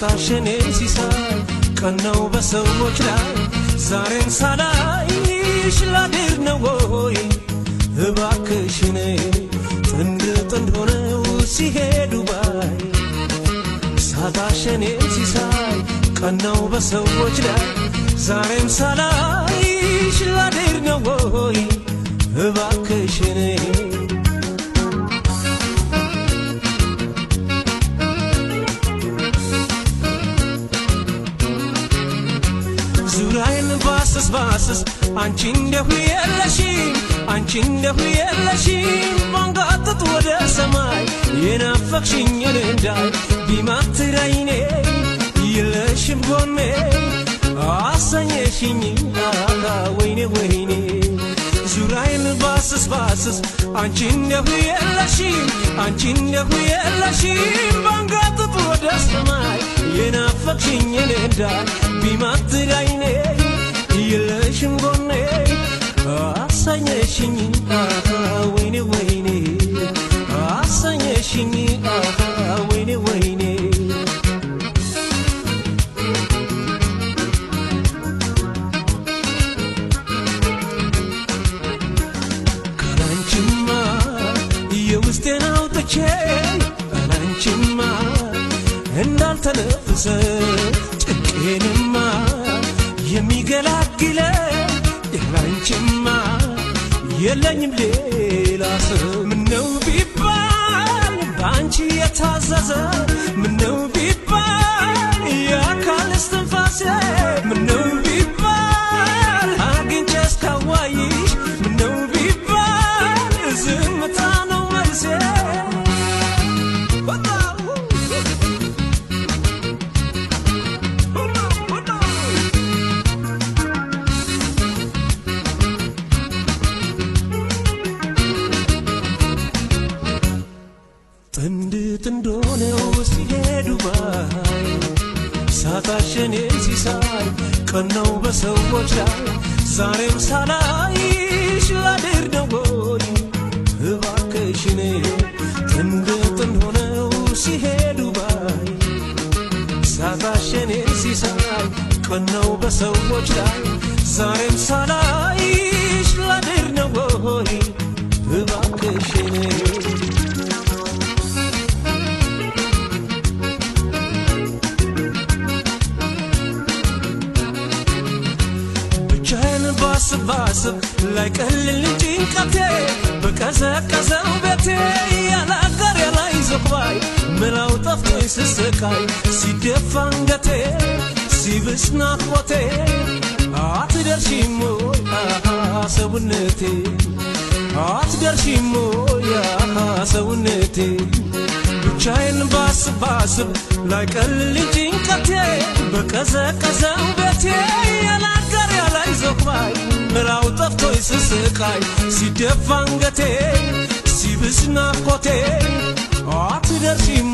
ሳታሸኔ ሲሳይ ቀናው በሰዎች ላይ ዛሬን ሳላይሽ ላድር ነው ወይ እባክሽኔ ጥንድ ጥንድ ሆነው ሲሄዱ ባይ ሳታሸኔ ሲሳይ ቀናው በሰዎች ላይ ዛሬን ሳላይሽ ላድር ነው ወይ እባክሽኔ ዙራይን ባስስ አንቺ እንደሁ የለሽም ባንጋጥጥ ወደ ሰማይ የናፈቅሽኝ እንዳይ ቢማትራይኔ የለሽም ጎኔ አሰኘሽኝ ወይኔ ወይኔ ዙራይን ባስስ አንቺ እንደሁ የለሽም ባንጋጥጥ ወደ ሰማይ የናፈቅሽኝ እንዳይ ቢማትራይኔ የለሽም ጎኔ አሰኘሽኝ ወይኔ ወይኔ አሰኘሽኝ ወይኔ ወይኔ ካላንቺማ የውስጤን አውጥቼ ካላንቺማ እንዳልተነፍሰ ጭቄንማ የሚገላግለ ያላንቺማ የለኝም ሌላ ሰው ምነው ቢባል ባንቺ የታዘዘ ምነው ቢባል የአካል እስትንፋሴ ምነው ቢባል አግኝቼ እስካዋይሽ ምነው ቢባል ዝምታ ነው መልሴ ጥንድ ጥንድ ሆነው ሲሄዱ ባይ ሳታሸኔ ሲሳይ ቀናው በሰዎች ላይ ዛሬም ሳላይሽ ላድር ነው ወይ እባክሽኔ ጥንድ ጥንድ ሆነው ሲሄዱ ባይ ሳታሸኔ ሲሳይ ቀናው በሰዎች ላይ ዛሬም ሳላይሽ ላድር ነው ወይ እባክሽኔ ባስብ ላይ ቀልል ጭንቀቴ በቀዘቀዘው ቤቴ ያላገር ያላይ ዘባይ መላው ጠፍቶኝ ስስቃይ ሲደፋ አንገቴ ሲብስ ናፍቆቴ አትደርሺም ሰውነቴ አትደርሺም ሰውነቴ ብቻዬን ባስብ ላይ ቀልል ጭንቀቴ በቀዘቀዘው ቤቴ ያላገር ያላይ ዘባይ መላው ጠፍቶኝ ስስቃይ ሲደፋ አንገቴ ሲብስ ናፍቆቴ አትደርሺም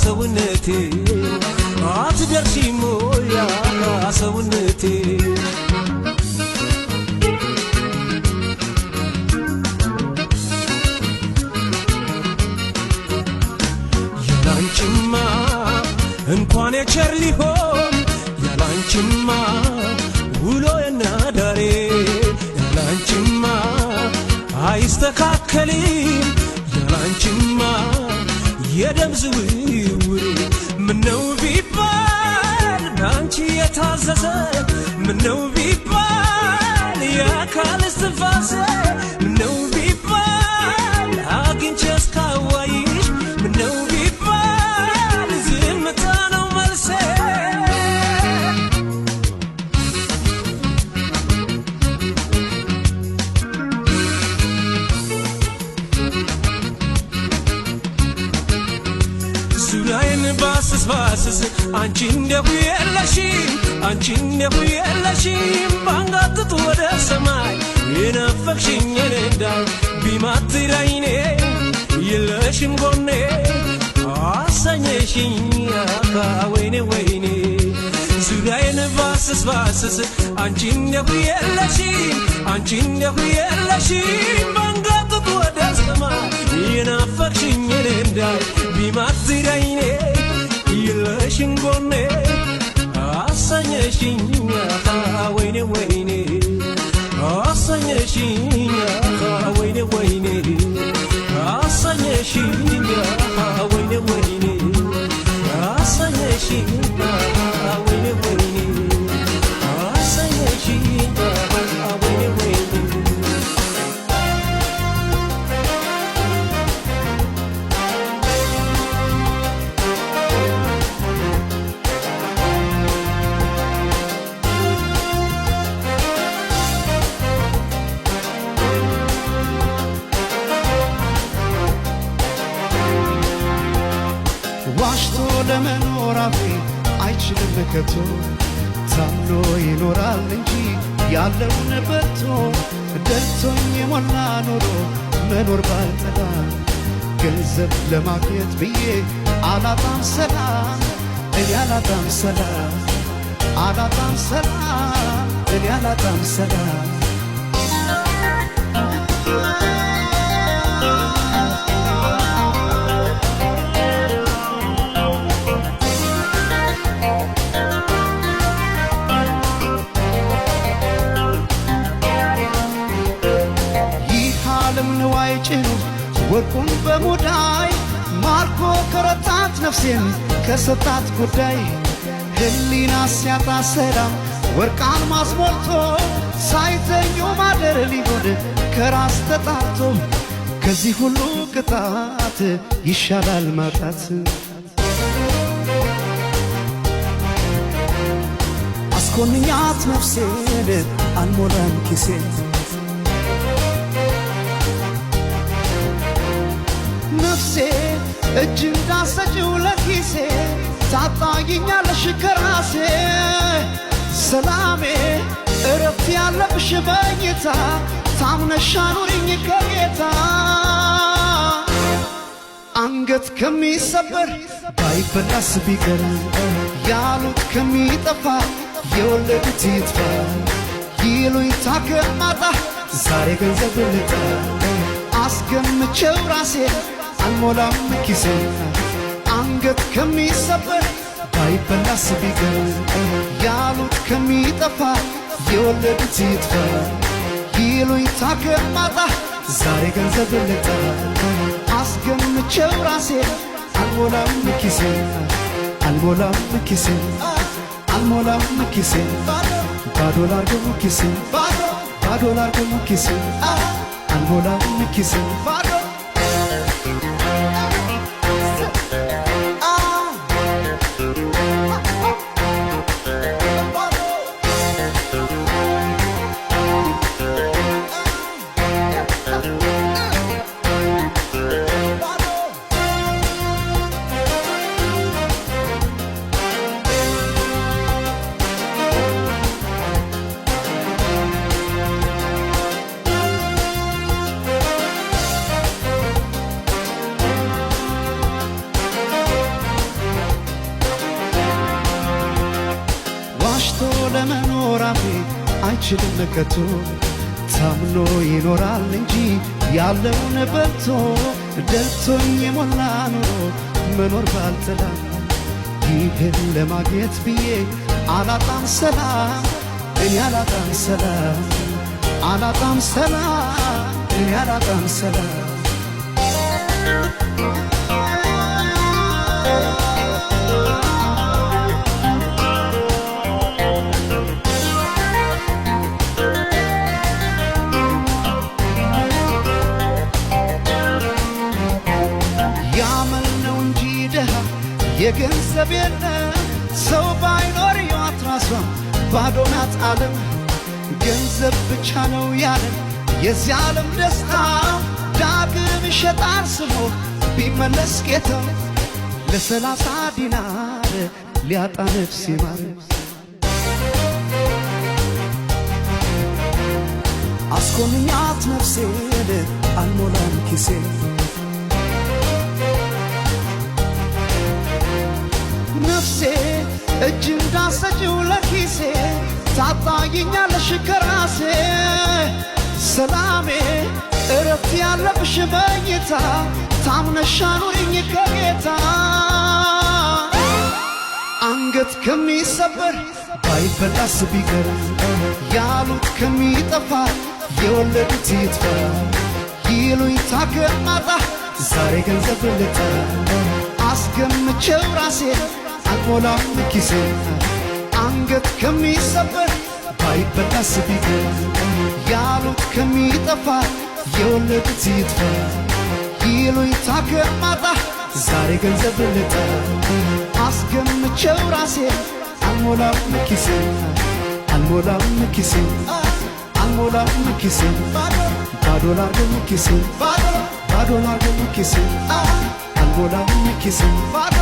ሰውነቴ አትደርሺም ሰውነቴ ያላንቺማ እንኳን የቸር ሊሆን ያላንቺማ ውሎዬና ዳሬ ያላንቺማ አይስተካከልም ያላንቺማ የደም ዝውውሬ ምነው ቢባል ባንቺ የታዘዘ ምነው ቢባል የአካል እስትንፋሴ ምነው ቢባል አግኝቼ እስካዋይሽ ምነው ቢባል ዝምታ ነው መልሴ ዙራይን ባስስ አንቺ እንደሁ የለሽም ባንጋጥጥ ወደ ሰማይ የናፈቅሽኝ እንዳይ ቢማትራይኔ የለሽም ጎኔ አሰኘሽኝ ወይኔ ወይኔ ዙራይን ባስስ አንቺ እንደሁ የለሽም ባንጋጥጥ ወደ ሰማይ የናፈቅሽኝ እንዳይ ቢማትራይኔ የለሽም ጎኔ አሰኘሽኝ ወይኔ ወይኔ አሰኘሽኝ ወይኔ ወይኔ አሰኘሽኝ ወይኔ ወይኔ አሰኘሽኝ ወይኔ ወይኔ አሰኘሽኝ ወይኔ ወይኔ ዋሽቶ ለመኖር አፌ አይችልም ከቶ ታምኖ ይኖራል እንጂ ያለውን በልቶ ደልቶኝ የሞላ ኑሮ መኖር ባልጠላ ገንዘብ ለማግኘት ብዬ አላጣም ሰላም እኔ አላጣም ሰላም አላጣም ሰላም እኔ አላጣም ሰላም ንዋይ ጭኑ ወርቁን በሙዳይ ማርኮ ከረታት ነፍሴን ከሰጣት ጉዳይ ህሊና ሲያጣ ሰላም ወርቅ አልማዝ ሞልቶ ሳይተኙ ማደር ሊሆን ከራስ ተጣርቶ ከዚህ ሁሉ ቅጣት ይሻላል ማጣት አስኮንኛት ነፍሴን አልሞላም ኪሴን ነፍሴ እጅ እንዳሰጭው ለኪሴ ታጣጊኛለሽ ከራሴ ሰላሜ እረፍት ያለብሽ በኝታ ታምነሽ አኑሪኝ ከጌታ አንገት ከሚሰበር ባይበላስ ቢቀር ያሉት ከሚጠፋ የወለዱት ይጥፋ ይሉኝታ ከማጣ ዛሬ ገንዘብ ልጣ አስገምቼው ራሴ አልሞላም ኪሴ አንገት ከሚሰበር ባይበላስ ቢቀር ያሉት ከሚጠፋ የወለዱት ይጥፋ ይሉኝታ ከማጣ ዛሬ ገንዘብ ልጣ አስገምቼው ራሴ አልሞላም ኪሴ አልሞላም ኪሴ አልሞላም ኪሴ ባዶ ላርገው ኪሴ ባዶ ላርገው ኪሴ አልሞላም ኪሴ ባዶ ለመኖር አፌ አይችልም ከቶ ታምኖ ይኖራል እንጂ ያለውን በልቶ ደልቶኝ የሞላ ኑሮ መኖር ባልጠላ ይህን ለማግኘት ብዬ አላጣም ሰላም እኔ አላጣም ሰላም አላጣም ሰላም እኔ አላጣም ሰላም የገንዘብ የለም ሰው ባይኖር ሕይወት ራሷ ባዶ ናት ዓለም ገንዘብ ብቻ ነው ያለን የዚህ ዓለም ደስታ ዳግም ይሸጣል ስሞ ቢመለስ ጌታው ለ30 ዲናር ሊያጣ ነፍስ ይማር አስኮንኛት ነፍሴን አልሞላም ኪሴ ነፍሴ እጅ እንዳሰጭው ለኪሴ ታጣጊኛለሽ ከራሴ ሰላሜ እረፍት ያለብሽ በኝታ ታምነሽ አኑሪኝ ከጌታ አንገት ከሚሰበር ባይበላስ ቢቀር ያሉት ከሚጠፋ የወለዱት ይጥፋ ይሉኝታ ከማጣ ዛሬ ገንዘብ ልጣ አስገምቼው ራሴን አልሞላም ኪሴን አንገት ከሚሰበር ባይበላስ ቢቀር ያሉት ከሚጠፋ የወለዱት ይጥፋ ይሉኝታ ከማጣ ዛሬ ገንዘብ ልጣ አስገምቼው ራሴን አልሞላም ኪሴን አልሞላም ኪሴን አልሞላም ኪሴን ባዶ ላርገው ኪሴን ባዶ ላርገው ኪሴን አልሞላም ኪሴን ባዶ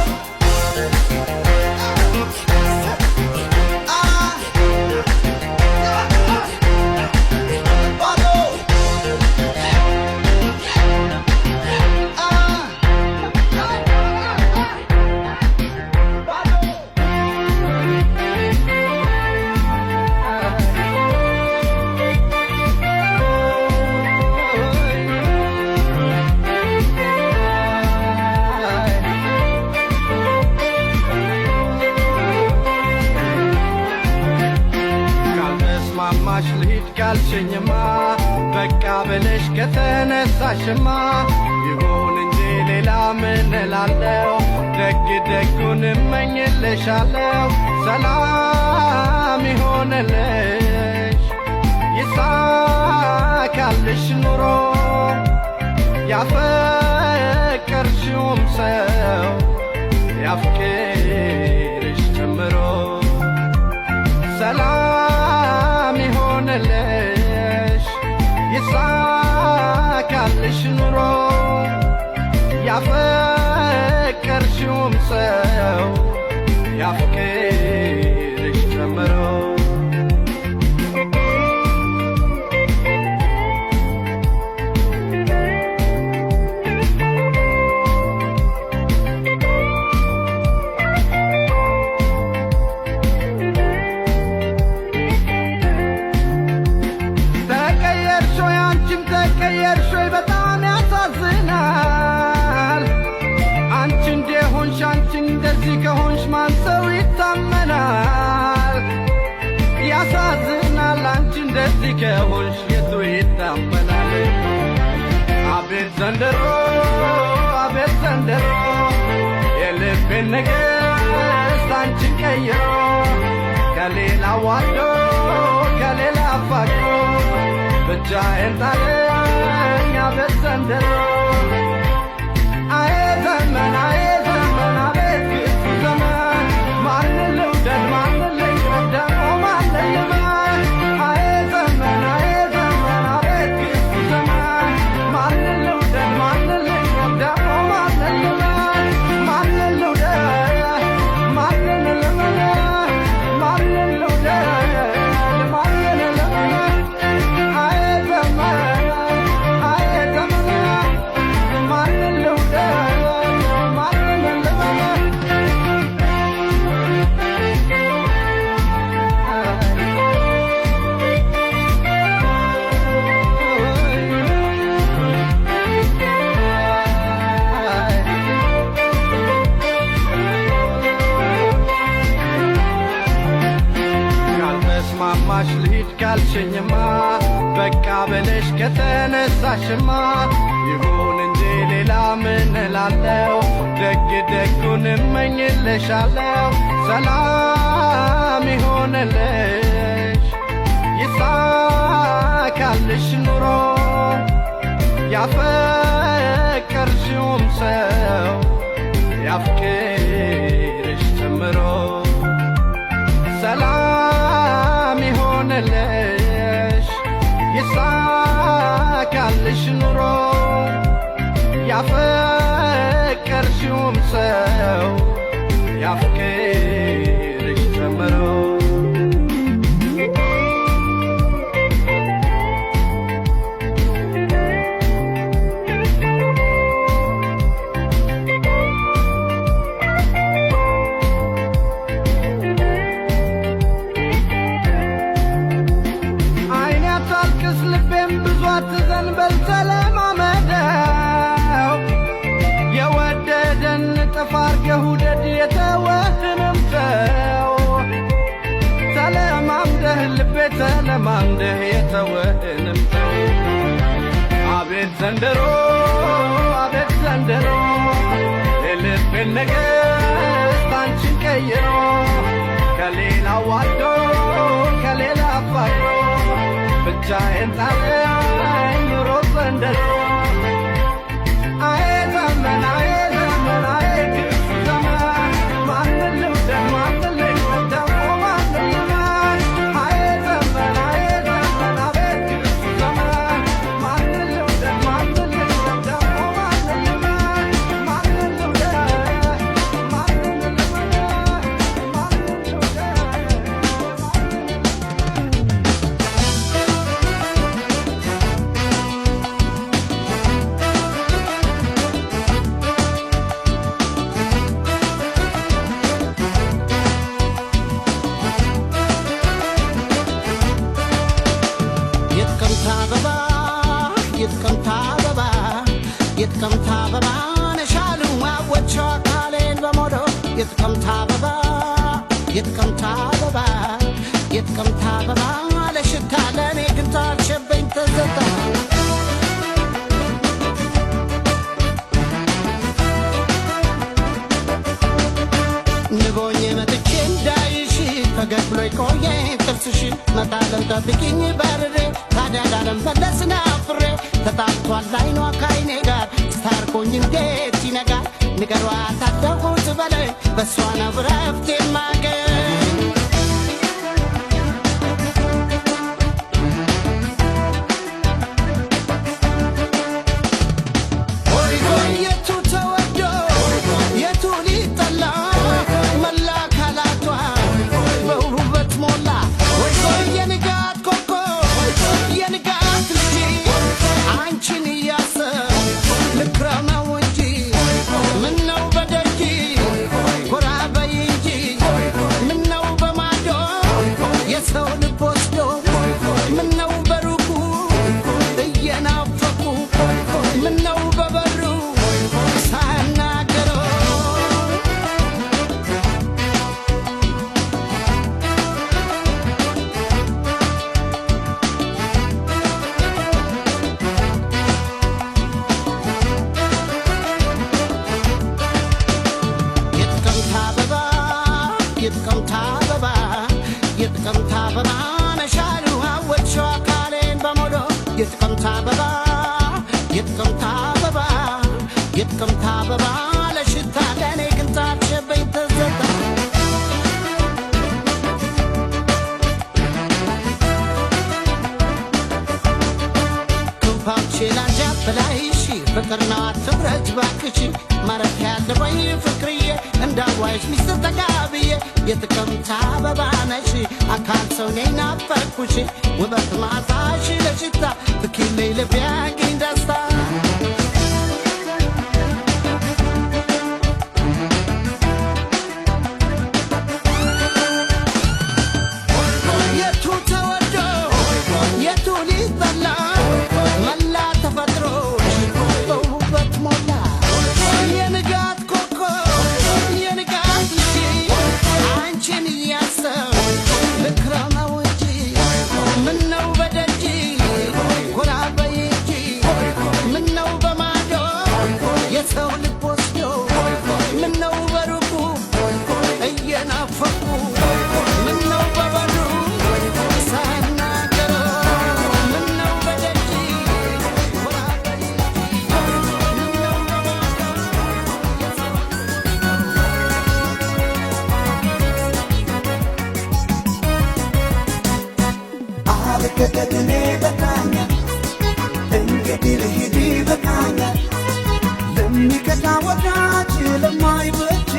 ልሂድ ካልሽኝማ በቃ ብለሽ ከተነሳሽማ ይሁን እንጂ ሌላ ምን እላለሁ ደግ ደጉን እመኝልሻለሁ ሰላም ይሆንልሽ ይሳካልሽ ኑሮ ያፈቀርሽውም ሰው ያፍቅርሽ ጨምሮ ሰላም ይሆንልሽ ይሳካልሽ ኑሮ ያፈቀርሽውም ሰው ያፍቅርሽ ጨምሮ ተቀየርሾይ በጣም ያሳዝናል አንቺ እንደሆንሽ አንቺ እንደዚህ ከሆንሽ ማን ሰው ይታመናል ያሳዝናል አንቺ እንደዚህ ከሆንሽ የቱ ይታመናል አቤት ዘንድሮ የልቤን ንግሥት አንቺን ቀይሮ ከሌላ ዋዶ ከሌላ አፋቅሮ ብቻዬን ጣለኝ አቤት ዘንድሮ አዬ ዘመን አቤት ክፉ ዘመን ማንን ልውደድ ማንን ልቅረብ ደግሞ ማንን ልመን አዬ ዘመን አቤት ክፉ ዘመን ማንን ልውደድ ማንን ልቅረብ ደግሞ ማንን ልመን ማንን ልውደድ ማንን ልመን ማንን ልውደድ ማንን ልመን ማማሽ ልሂድ ካልሽኝማ በቃ ብለሽ ከተነሳሽማ ይሁን እንጂ ሌላ ምን እላለሁ ደግ ደጉን እመኝልሻለሁ ሰላም ይሆንልሽ ይሳካልሽ ኑሮ ያፈቀርሽውም ሰው ያፍቅርሽ ጨምሮ ሰላም ይሆንልሽ ይሳካልሽ ኑሮ ያፈቀርሽውም ሰው ያፍቅርሽ ጨምሮ ልቤም ብዙ አትዘንበል ተለማመደው የወደደን ጥፍ አርገህ ውደድ የተወህንም ተለማምደህ የተወህንም ተው አቤት ዘንድሮ አቤት ዘንድሮ የልቤን ነገሥት አንቺን ቀይሮ ከሌላ ዋዶ ከሌላ አፋቅሮ ብቻዬን ጣለኝ ኑሮ ዘንድሮ አዬ ዘመን አዬ ዘመን አዬ ክፉ ዘመን ማንን ልውደድ ማንን ልውደድ ደግሞ ማንን ልመን አዬ ዘመን አዬ ዘመን አቤት ክፉ ዘመን ማንን ልውደድ ማንን ልውደድ ደግሞ ማንን ልመን ማንን ልውደድ ማንን ልመን ማንን ልውደድ የጥቅምት አበባ ነሻሉ አወቸው አካሌን በሞዶ የጥቅምት አበባ የጥቅምት አበባ የጥቅምት አበባ ለሽታ ለእኔ ግን ታልሸበኝ ተዘታ ንቦኝ መጥቼ እንዳይሽ ፈገግ ብሎ ቆየ ጥርስሽ መጣለን ጠብቂኝ በርሬ ታዲያ ዳለም መለስና ፍሬ ተጣልቷል አይኗ ካይኔ ጋር ስታርቆኝ እንዴት ይነጋል ንገሯት አደጉት በለኝ በእሷ ነው ረፍት የማገኝ ሆይ ሆይ የቱ ተወዶ የቱ ሊጠላ መላ ካላቷ በውበት ሞላ ሆይ ሆይ የንጋት ኮከብ የንጋት ልጅ አንቺን እያሰብ ልክረመው እንጂ ምነው በደጅ ጎራ በይ እንጂ ምነው በማዶ የሰው ልብ ወስዶ ምነው በሩቁ እየናፈቁ ምነው በበሩ ሳናገረው የጥቅምት አበባ የጥቅምት አበባ የጥቅምት አበባ ነሻሉ አወቸው አካሌን በሞዶ የጥቅምት አበባ የጥቅምት አበባ የጥቅምት አበባ ለሽታ ለእኔ ግን ታልሸበኝ ተዘታ ክንፋቼ ላንጃ በላይሽ ፍቅርና ትብረጅ ባክሽ ማረፊያ ያለወይ ፍቅርዬ እንዳዋይሽ ሚስት ተጋብዬ የጥቅምት አበባ ነሽ አካል ሰው ነኝ ናፈቅኩሽ ውበት ማታሽ ለሽታ ትኪለይ ልብ ያግኝ ደስታ የቱ ተወዶ የቱ ሊጠላ መላ ተፈጥሮሽ በውበት ሞላ የንጋት ኮከብ የንጋት ልጅ አንቺን እያሰብ ልክረመው እንጂ ምነው በደጅ ጎራ በይ እንጂ ምነው በማዶ የሰው ልብ ወስዶ ምነው በሩቁ እየናፈቁ ምነው በበሩ ሳናገረው ምነው በደጅ ጎራ በይ እንጂ ምነው በማዶ የሰው አልከተትኔ በቃኛ እንግዲህ ልሂድ በቃኛ ለሚቀጣ ወዳጅ ለማይበጅ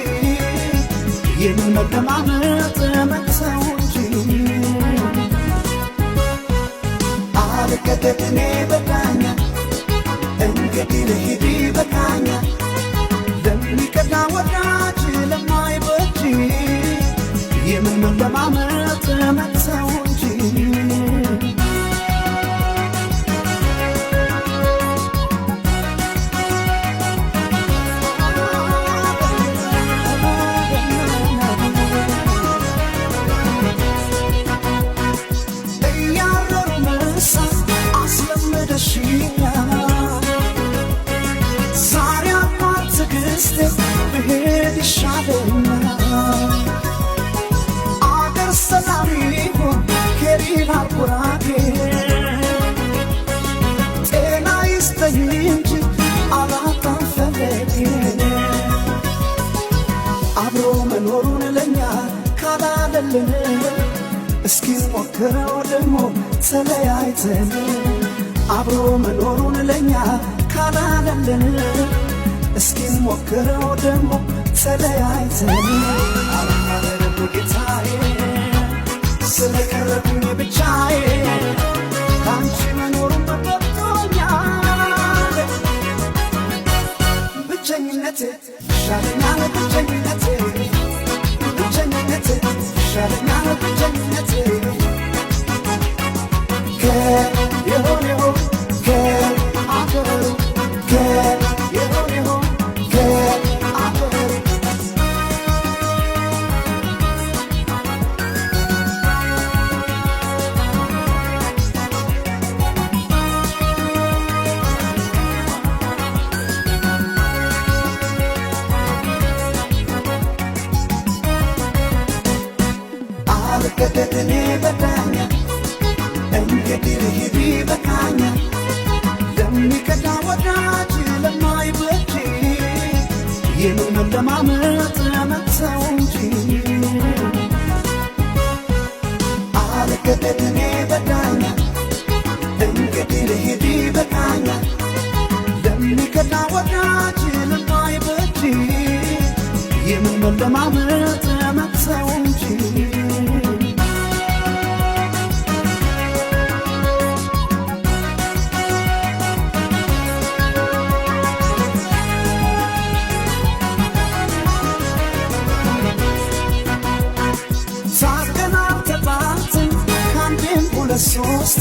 የምን መደማመጥ መተው እንጂ አልከተትኔ በቃኛ እንግዲህ ልሂድ በቃኛ ለሚቀጣ ወዳጅ ለማይበጅ የምን መደማመጥ መተው እንጂ እስኪ ሞክረው ደሞ ተለያይተን አብሮ መኖሩን ለኛ ካላለልን እስኪ ሞክረው ደሞ ተለያይተን አልማረም ጌታዬ ስለቀረብኝ ብቻዬ ካንቺ መኖሩን በቅቶኛል ብቸኝነቴ ይሻለኛል ብቸኝነቴ ብቸኝነቴ ይሻለኛል ብቸኝነቴ ከየሆነው ከአገሩ ከየሆነው ከአገሩ አልገደድኔ በዳኛ እንግዲህ ልሂድ ይበቃኛል ለሚከዳ ወዳጅ ለማይበጅ ይህንን መለማመጥ መተው እንጂ አልገደድኔ በዳኛ እንግዲህ ልሂድ ይበቃኛል ለሚከዳ ወዳጅ ለማይበጅ ይህንን መለማመጥ መተው እንጂ ሶስት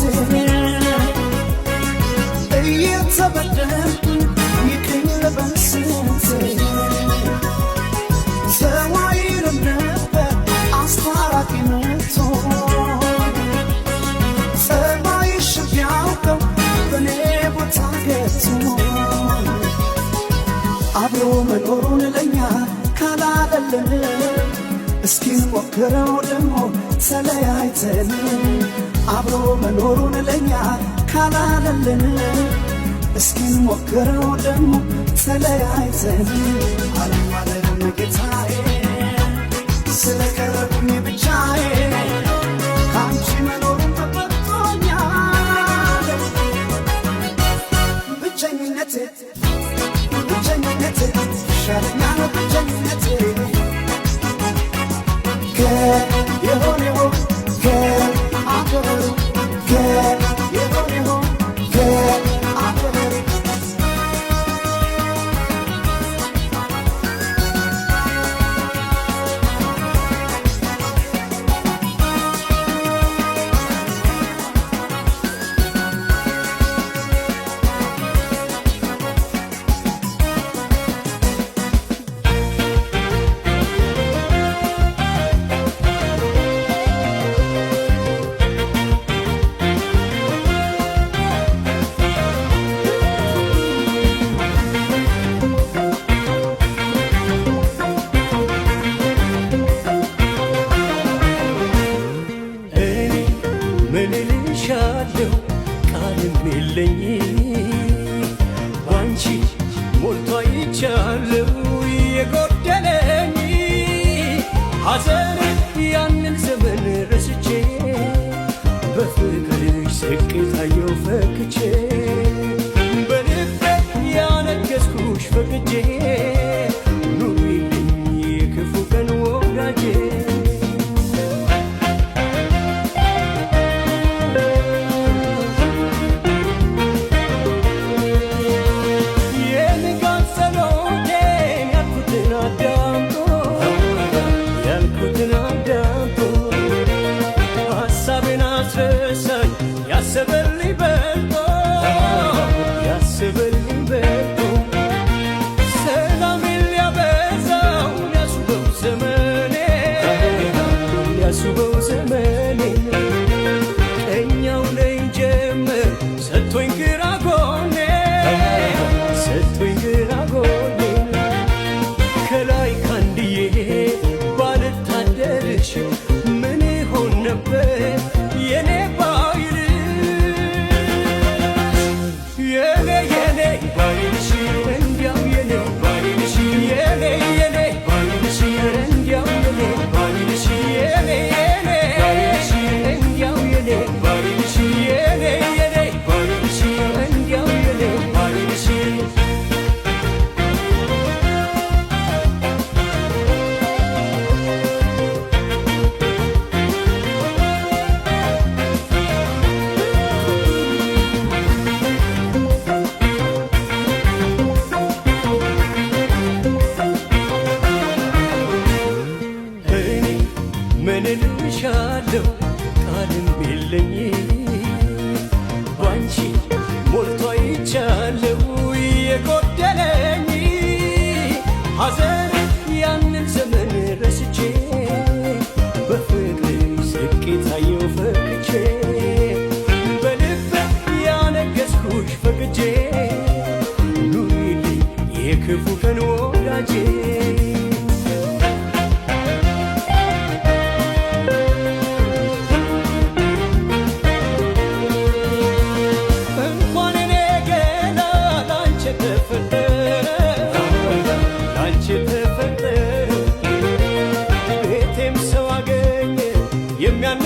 እየተበደልኩ ይቅኝ ለበስንት ሰዋይንም ነበር አስታራቂ መቶ ሰማይሽ ቢያውቀው በኔ ቦታ ገብቶ አብሮ መኖሩን ለኛ ካላለልን እስኪ ሞክረው ደሞ ተለያይተን አብሮ መኖሩን ለኛ ካላለልን እስኪ ሞክረው ደሞ ተለያይተን አልማረም ጌታዬ ስለቀረብኝ ብቻዬ ካንቺ መኖሩን በቅቶኛል ብቸኝነቴ ብቸኝነቴ ይሻለኛል ብቸኝነቴ ከየሆነው ከአገሩ ከየሆነው ከአገሩ እልሻለሁ ቃልም የለኝ ባንቺ ሞልቶ አይቻለሁ የጎደለኝ ሐዘን ያንን ዘመን ረስቼ በፍቅርሽ ስቄታየው ፈክቼ በልቤ ያነገስኩሽ ፈቅጄ ኑሪልኝ የክፉ ቀን ወዳጄ ያሰበልኝ በልጦ ያሰበልኝ በልጦ ሰላሜን ሊያበዛው ሊያስውበው ዘመኔ ሊያስውበው ዘመኔ ቀኛው ላይ ጀመር ሰጥቶኝ ግራ ጎኔ ሰጥቶኝ ግራ ጎኔ ከላይ ካንድዬ ባልታደርሽ ምን ይሆን ነበር የኔ Yeah. አለው ቃልም የለኝ ባንቺ ሞልቶ አይቻለው የጎደለኝ ሐዘን ያንን ዘመን ረስቼ በፍቅርሽ ስቄ ታየው ፈክቼ በልቤ ያነገስኩሽ ፈቅጄ ኑሪልኝ የክፉ ቀን ወዳጄ ቤቴም ሰው አገኘ የሚያነ